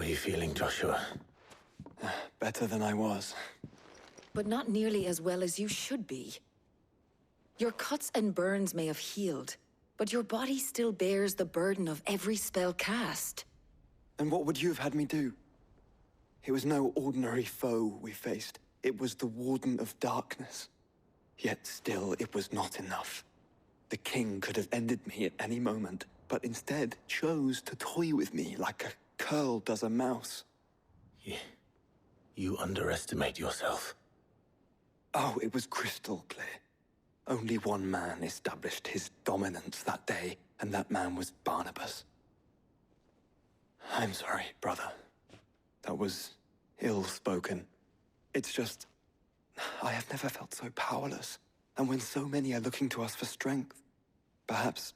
you feeling, Joshua? Better than I was. But not nearly as well as you should be. Your cuts and burns may have healed, but your body still bears the burden of every spell cast. And what would you have had me do? It was no ordinary foe we faced. It was the Warden of Darkness. Yet still, it was not enough. The king could have ended me at any moment, but instead chose to toy with me like a curl does a mouse. You underestimate yourself. Oh, it was crystal clear. Only one man established his dominance that day, and that man was Barnabas. I'm sorry, brother. That was ill-spoken. It's just, I have never felt so powerless. And when so many are looking to us for strength, perhaps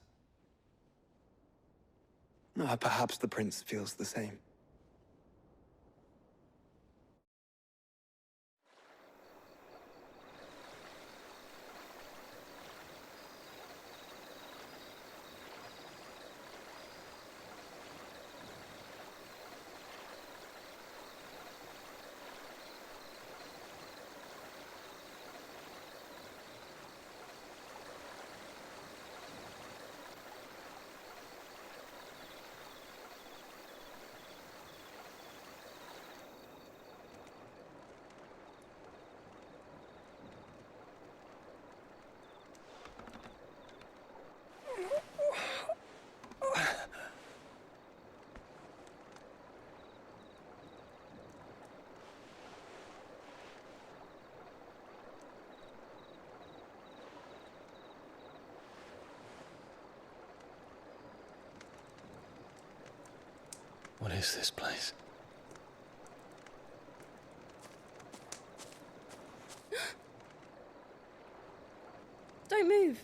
the prince feels the same. What is this place? Don't move.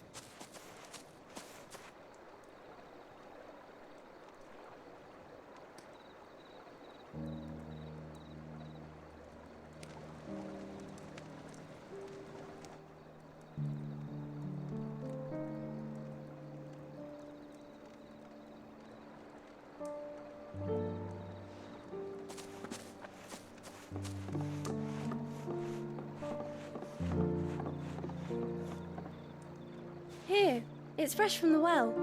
Here, it's fresh from the well.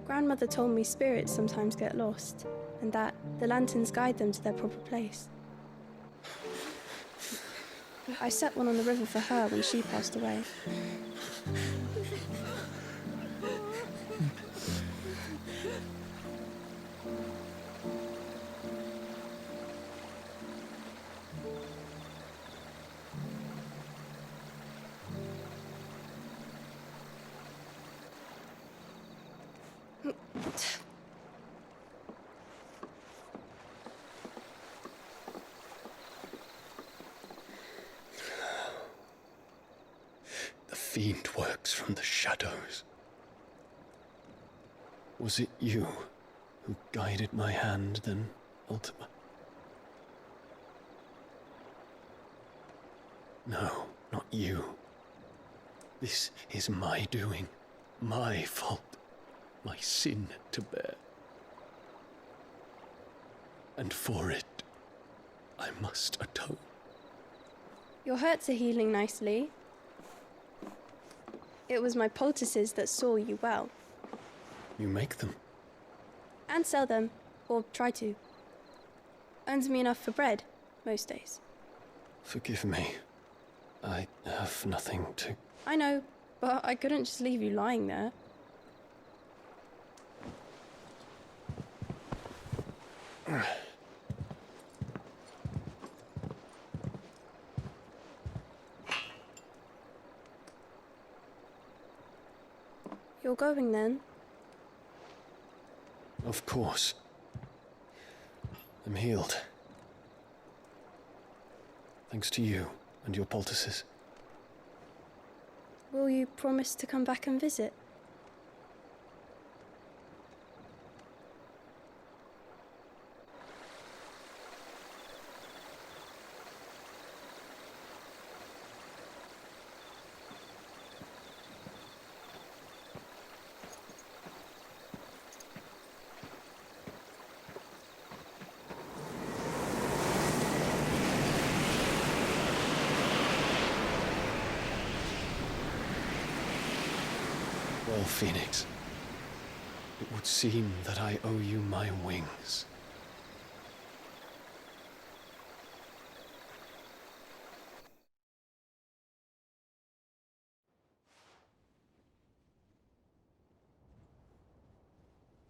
Grandmother told me spirits sometimes get lost, and that the lanterns guide them to their proper place. I set one on the river for her when she passed away. The fiend works from the shadows. Was it you who guided my hand, then, Ultima? No, not you. This is my doing, my fault, my sin to bear. And for it, I must atone. Your hurts are healing nicely. It was my poultices that saw you well. You make them? And sell them, or try to. Earns me enough for bread, most days. Forgive me. I have nothing to... I know, but I couldn't just leave you lying there. You're going then? Of course. I'm healed. Thanks to you and your poultices. Will you promise to come back and visit? Well, Phoenix, it would seem that I owe you my wings.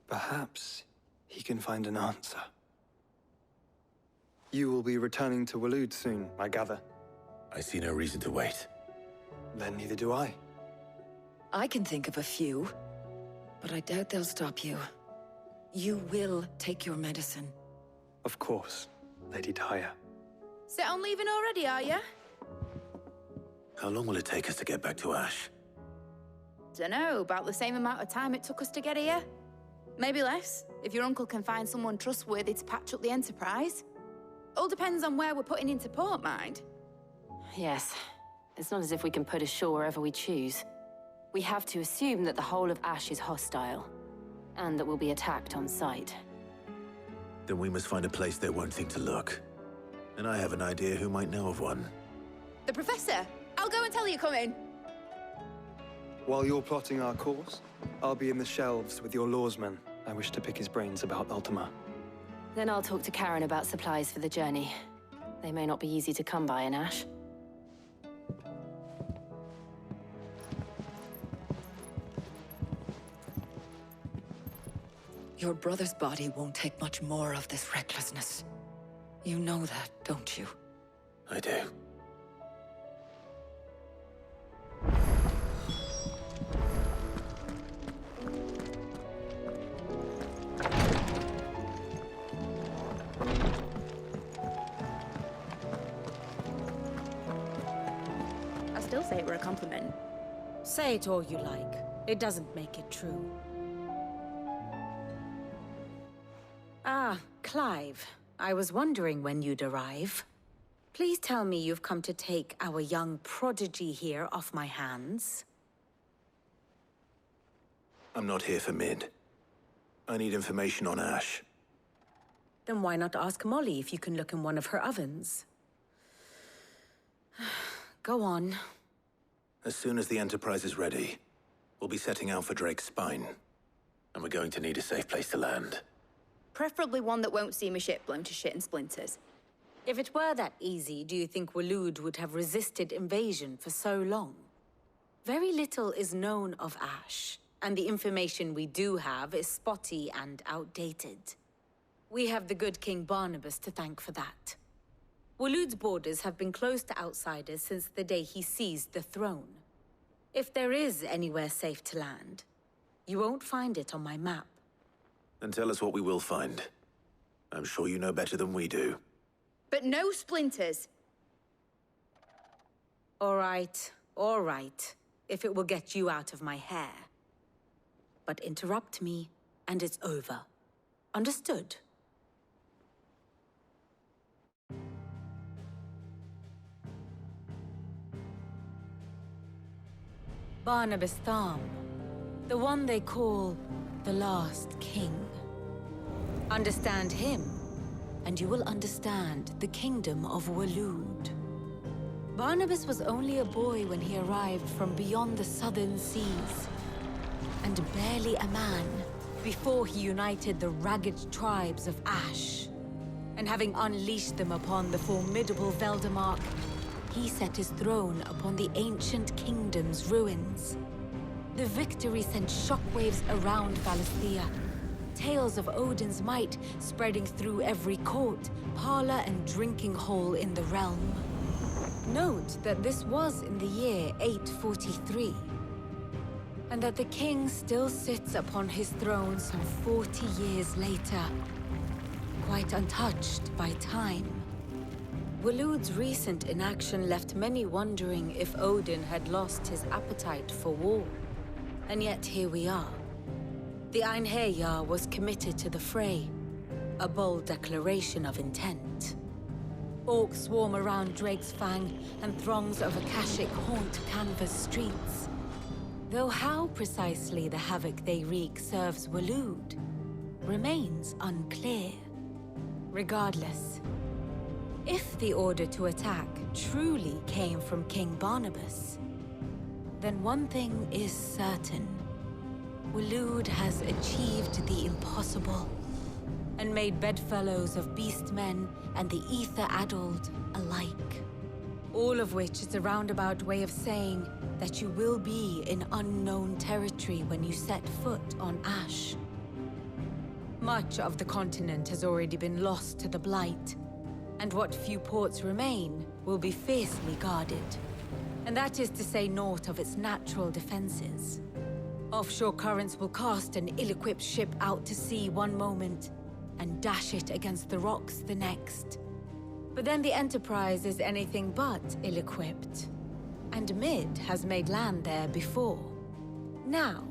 Perhaps he can find an answer. You will be returning to Waloed soon, I gather. I see no reason to wait. Then neither do I. I can think of a few, but I doubt they'll stop you. You will take your medicine. Of course, Lady Daya. Set on leaving already, are you? How long will it take us to get back to Ash? Dunno, about the same amount of time it took us to get here. Maybe less, if your uncle can find someone trustworthy to patch up the Enterprise. All depends on where we're putting into port, mind. Yes. It's not as if we can put ashore wherever we choose. We have to assume that the whole of Ash is hostile, and that we'll be attacked on sight. Then we must find a place they won't think to look. And I have an idea who might know of one. The Professor! I'll go and tell you come in. While you're plotting our course, I'll be in the shelves with your lawsman. I wish to pick his brains about Ultima. Then I'll talk to Karen about supplies for the journey. They may not be easy to come by in Ash. Your brother's body won't take much more of this recklessness. You know that, don't you? I do. I still say it were a compliment. Say it all you like. It doesn't make it true. Ah, Clive. I was wondering when you'd arrive. Please tell me you've come to take our young prodigy here off my hands. I'm not here for Mid. I need information on Ash. Then why not ask Molly if you can look in one of her ovens? Go on. As soon as the Enterprise is ready, we'll be setting out for Drake's Spine. And we're going to need a safe place to land. Preferably one that won't see my ship blown to shit and splinters. If it were that easy, do you think Waloed would have resisted invasion for so long? Very little is known of Ash, and the information we do have is spotty and outdated. We have the good King Barnabas to thank for that. Waloed's borders have been closed to outsiders since the day he seized the throne. If there is anywhere safe to land, you won't find it on my map. Then tell us what we will find. I'm sure you know better than we do. But no splinters. All right, if it will get you out of my hair. But interrupt me, and it's over. Understood? Barnabas Tham, the one they call the Last King. Understand him, and you will understand the kingdom of Waloed. Barnabas was only a boy when he arrived from beyond the southern seas, and barely a man before he united the ragged tribes of Ash. And having unleashed them upon the formidable Veldamark, he set his throne upon the ancient kingdom's ruins. The victory sent shockwaves around Valisthea, tales of Odin's might spreading through every court, parlor, and drinking hole in the realm. Note that this was in the year 843, and that the king still sits upon his throne some 40 years later. quite untouched by time. Waloed's recent inaction left many wondering if Odin had lost his appetite for war. And yet here we are. The Einherjar was committed to the fray, a bold declaration of intent. Orcs swarm around Drake's Fang, and throngs of Akashic haunt Canvas streets. Though how precisely the havoc they wreak serves Waloed remains unclear. Regardless, if the order to attack truly came from King Barnabas, then one thing is certain. Waloed has achieved the impossible, and made bedfellows of beastmen and the ether-addled alike. All of which is a roundabout way of saying that you will be in unknown territory when you set foot on Ash. Much of the continent has already been lost to the Blight, and what few ports remain will be fiercely guarded. And that is to say naught of its natural defenses. Offshore currents will cast an ill-equipped ship out to sea one moment, and dash it against the rocks the next. But then the Enterprise is anything but ill-equipped. And Mid has made land there before. Now,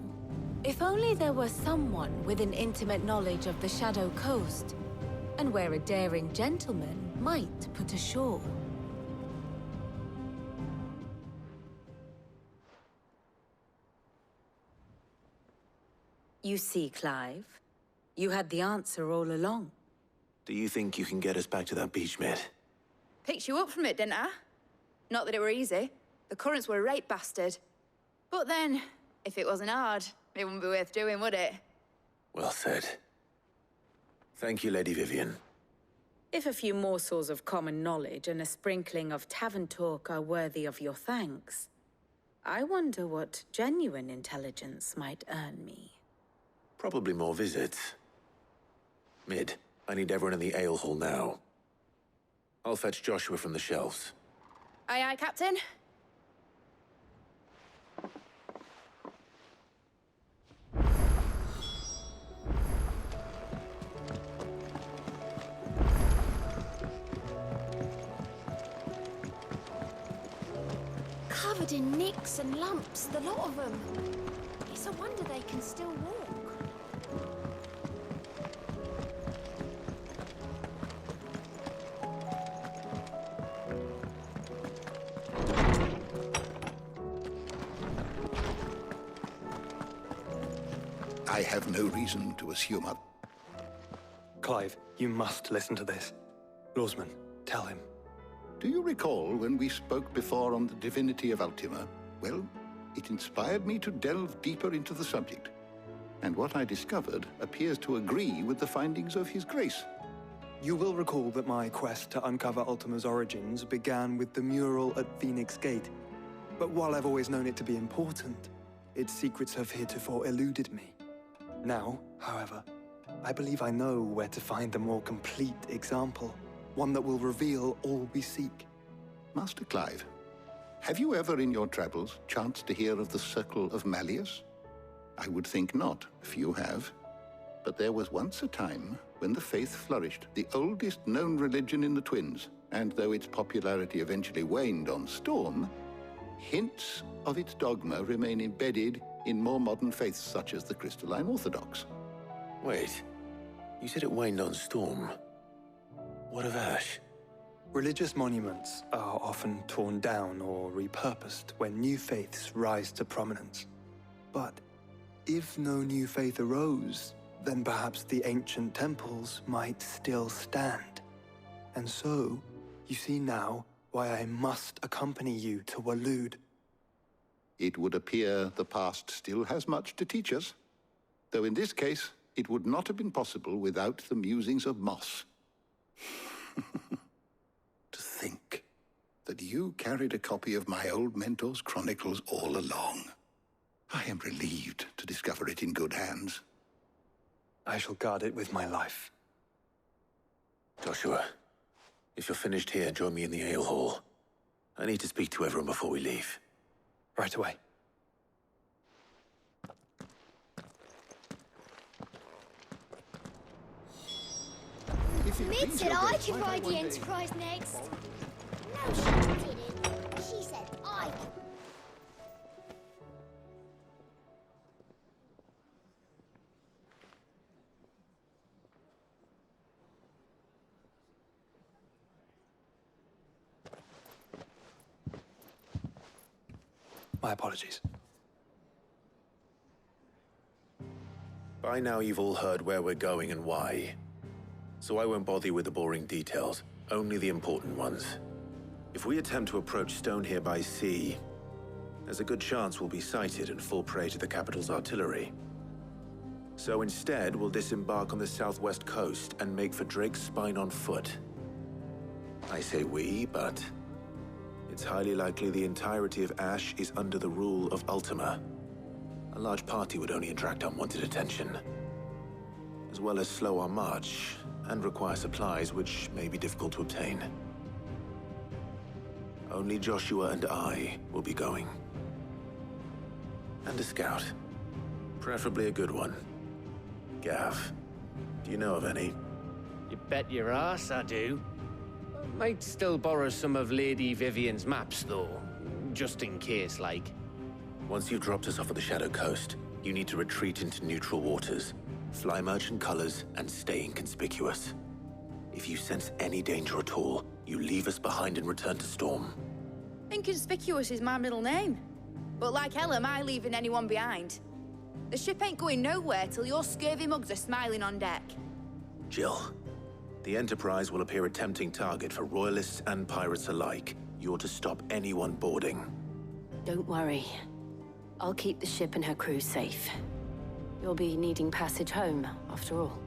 if only there were someone with an intimate knowledge of the Shadow Coast, and where a daring gentleman might put ashore. You see, Clive, you had the answer all along. Do you think you can get us back to that beach, Mid? Picked you up from it, didn't I? Not that it were easy. The currents were a right bastard. But then, if it wasn't hard, it wouldn't be worth doing, would it? Well said. Thank you, Lady Vivian. If a few morsels of common knowledge and a sprinkling of tavern talk are worthy of your thanks, I wonder what genuine intelligence might earn me. Probably more visits. Mid, I need everyone in the ale hall now. I'll fetch Joshua from the shelves. Aye, aye, Captain. Covered in nicks and lumps, the lot of them. It's a wonder they can still walk. I have no reason to assume a... Clive, you must listen to this. Lawsman, tell him. Do you recall when we spoke before on the divinity of Ultima? Well, it inspired me to delve deeper into the subject. And what I discovered appears to agree with the findings of His Grace. You will recall that my quest to uncover Ultima's origins began with the mural at Phoenix Gate. But while I've always known it to be important, its secrets have heretofore eluded me. Now, however, I believe I know where to find the more complete example, one that will reveal all we seek. Master Clive, have you ever in your travels chanced to hear of the Circle of Malleus? I would think not, if you have. But there was once a time when the faith flourished, the oldest known religion in the Twins, and though its popularity eventually waned on Storm, hints of its dogma remain embedded in more modern faiths such as the Crystalline Orthodox. Wait, you said it waned on Storm. What of Ash? Religious monuments are often torn down or repurposed when new faiths rise to prominence. But if no new faith arose, then perhaps the ancient temples might still stand. And so, you see now why I must accompany you to Waloed. It would appear the past still has much to teach us, though in this case, it would not have been possible without the musings of Moss. To think that you carried a copy of my old mentor's chronicles all along. I am relieved to discover it in good hands. I shall guard it with my life. Joshua, if you're finished here, join me in the ale hall. I need to speak to everyone before we leave. Right away. Mid said I could ride the Enterprise next. No, she didn't. She said I could. My apologies. By now you've all heard where we're going and why. So I won't bother you with the boring details, only the important ones. If we attempt to approach Stone here by sea, there's a good chance we'll be sighted and fall prey to the capital's artillery. So instead, we'll disembark on the southwest coast and make for Drake's Spine on foot. I say we, but it's highly likely the entirety of Ash is under the rule of Ultima. A large party would only attract unwanted attention, as well as slow our march and require supplies which may be difficult to obtain. Only Joshua and I will be going. And a scout. Preferably a good one. Gav, do you know of any? You bet your ass I do. Might still borrow some of Lady Vivian's maps, though. Just in case, like. Once you've dropped us off at the Shadow Coast, you need to retreat into neutral waters, fly merchant colors, and stay inconspicuous. If you sense any danger at all, you leave us behind and return to Storm. Inconspicuous is my middle name. But like hell am I leaving anyone behind. The ship ain't going nowhere till your scurvy mugs are smiling on deck. Jill, the Enterprise will appear a tempting target for royalists and pirates alike. You're to stop anyone boarding. Don't worry. I'll keep the ship and her crew safe. You'll be needing passage home, after all.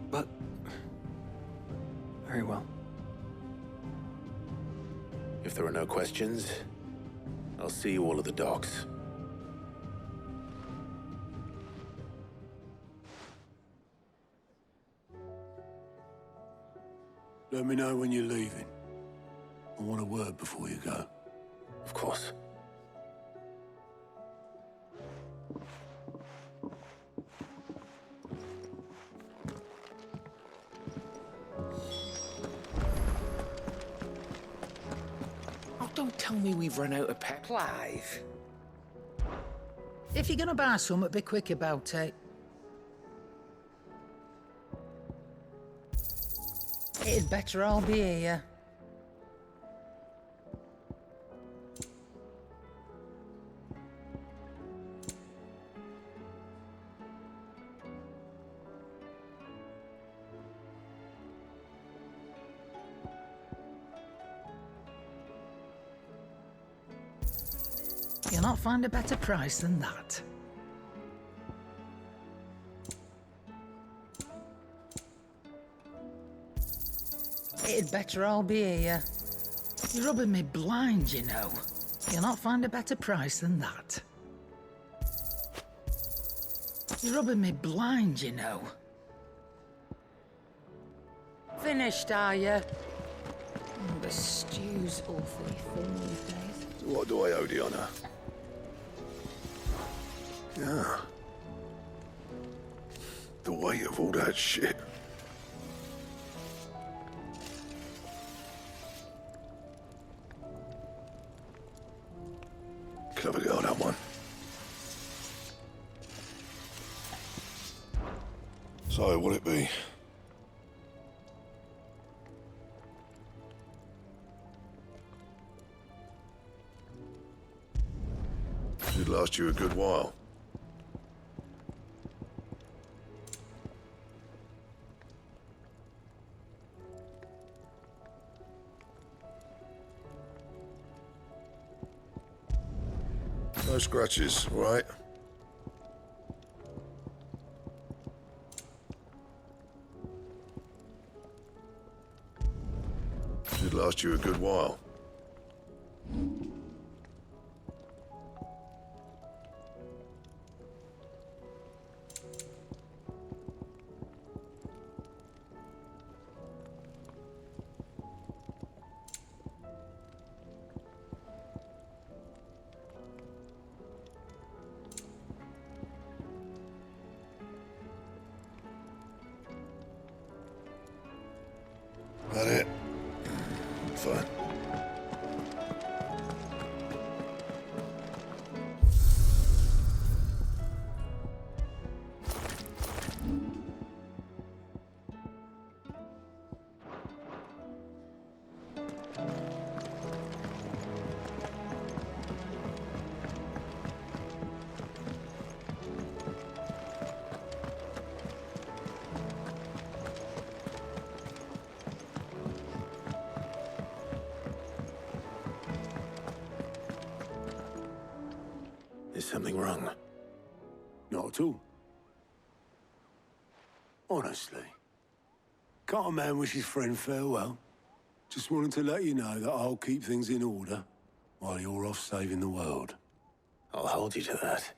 But... very well. If there are no questions, I'll see you all at the docks. Let me know when you're leaving. I want a word before you go. Of course. Oh, don't tell me we've run out of pep. Clive. If you're gonna buy some, be quick about it. It'd better all be here. You'll not find a better price than that. It'd better all be here. You're rubbing me blind, you know. You'll not find a better price than that. You're rubbing me blind, you know. Finished, are you? Oh, the stew's awfully thin these days. So what do I owe the honor? Yeah. The weight of all that shit. Clever girl, that one. So, what'll it be? Should last you a good while. No scratches, all right? Should last you a good while. something wrong? Not at all. Honestly. Can't a man wish his friend farewell? Just wanted to let you know that I'll keep things in order while you're off saving the world. I'll hold you to that.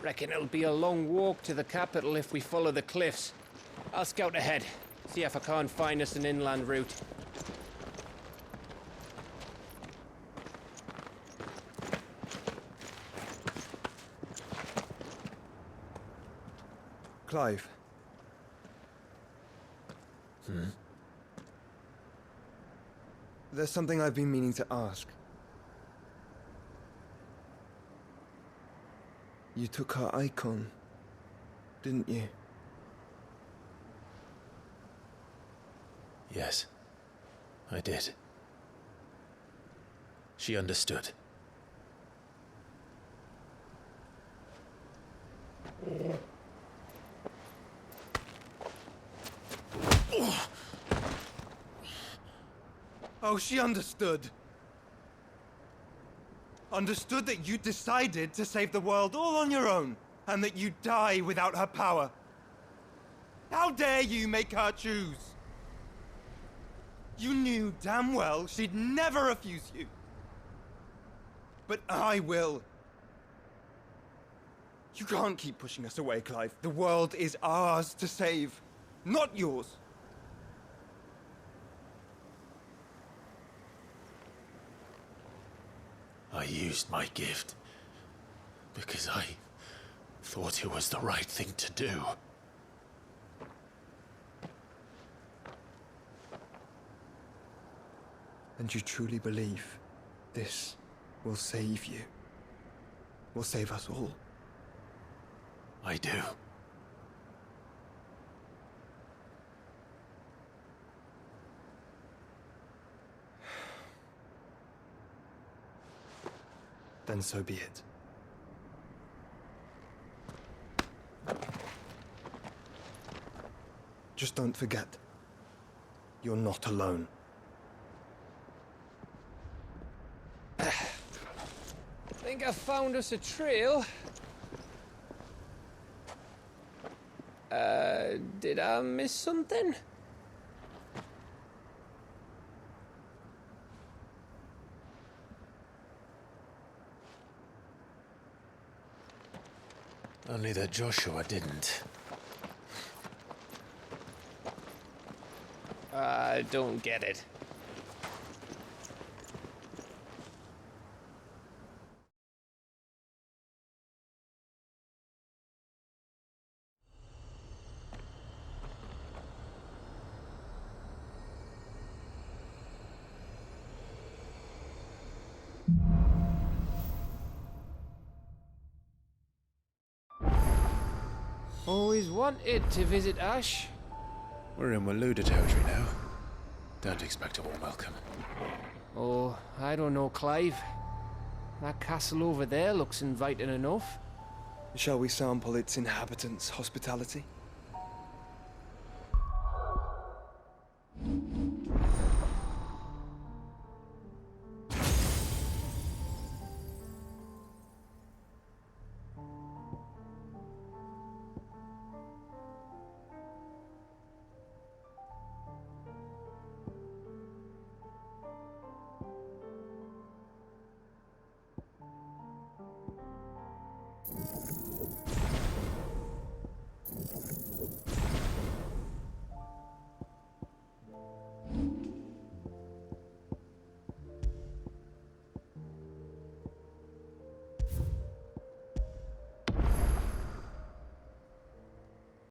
Reckon it'll be a long walk to the capital if we follow the cliffs. I'll scout ahead, see if I can't find us an inland route. Clive. There's something I've been meaning to ask. You took her icon, didn't you? Yes, I did. She understood. Oh, she understood. Understood that you decided to save the world all on your own, and that you'd die without her power. How dare you make her choose? You knew damn well she'd never refuse you. But I will. You can't keep pushing us away, Clive. The world is ours to save, not yours. I used my gift because I thought it was the right thing to do. And you truly believe this will save you? Will save us all? I do. Then so be it. Just don't forget, you're not alone. Think I found us a trail. Did I miss something? Only that Joshua didn't. I don't get it. Always wanted to visit Ash. We're in Waluda territory now. Don't expect a warm welcome. Oh, I don't know, Clive. That castle over there looks inviting enough. Shall we sample its inhabitants' hospitality?